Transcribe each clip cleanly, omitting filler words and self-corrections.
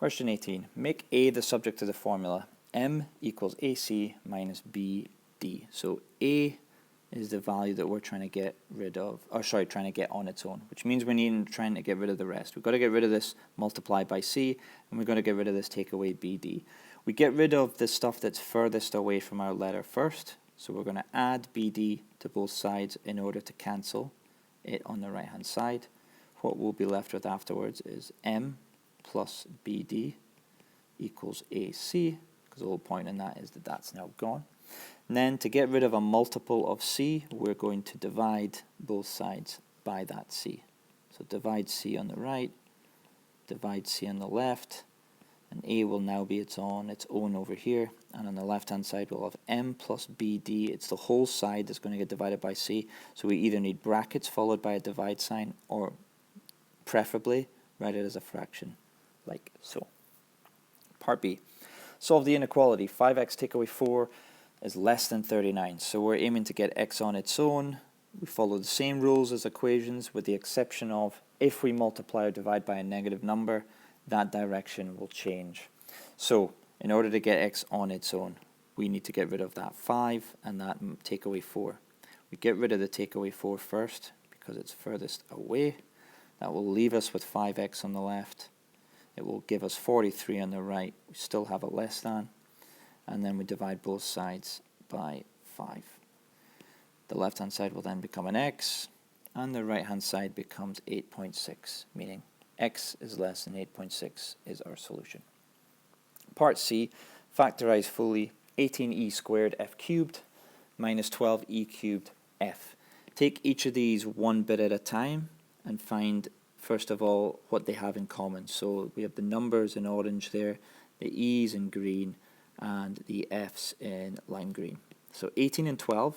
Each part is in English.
Question 18. Make A the subject of the formula. M equals AC minus BD. So A is the value that we're trying to get rid of, trying to get on its own, which means we're trying to get rid of the rest. We've got to get rid of this multiplied by C, and we've got to get rid of this take away BD. We get rid of the stuff that's furthest away from our letter first, so we're going to add BD to both sides in order to cancel it on the right hand side. What we'll be left with afterwards is M plus BD equals AC, because the whole point in that is that that's now gone. And then to get rid of a multiple of C, we're going to divide both sides by that C. So divide C on the right, divide C on the left, and A will now be its own over here. And on the left hand side we'll have M plus BD. It's the whole side that's going to get divided by C. So we either need brackets followed by a divide sign, or preferably write it as a fraction, like so. Part B. Solve the inequality. 5x take away 4 is less than 39. So we're aiming to get x on its own. We follow the same rules as equations, with the exception of if we multiply or divide by a negative number, that direction will change. So in order to get x on its own, we need to get rid of that 5 and that take away 4. We get rid of the take away 4 first because it's furthest away. That will leave us with 5x on the left. It will give us 43 on the right. We still have a less than. And then we divide both sides by 5. The left hand side will then become an x, and the right hand side becomes 8.6, meaning x is less than 8.6 is our solution. Part C, factorize fully 18e squared f cubed minus 12e cubed f. Take each of these one bit at a time and find, first of all, what they have in common. So we have the numbers in orange there, the e's in green, and the f's in lime green. So 18 and 12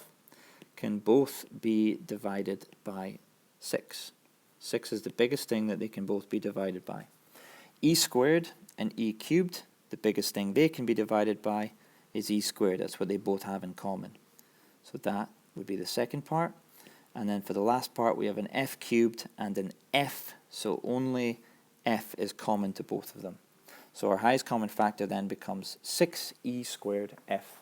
can both be divided by 6. 6 is the biggest thing that they can both be divided by. E squared and e cubed, the biggest thing they can be divided by is e squared. That's what they both have in common. So that would be the second part. And then for the last part, we have an f cubed and an f, so only f is common to both of them. So our highest common factor then becomes 6e squared f.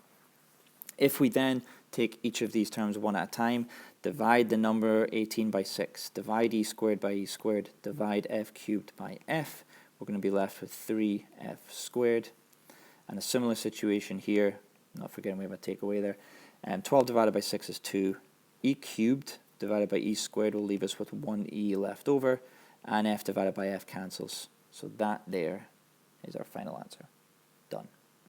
If we then take each of these terms one at a time, divide the number 18 by 6, divide e squared by e squared, divide f cubed by f, we're going to be left with 3f squared. And a similar situation here, not forgetting we have a takeaway there, 12 divided by 6 is 2. E cubed divided by e squared will leave us with 1e left over, and f divided by f cancels. So that there is our final answer. Done.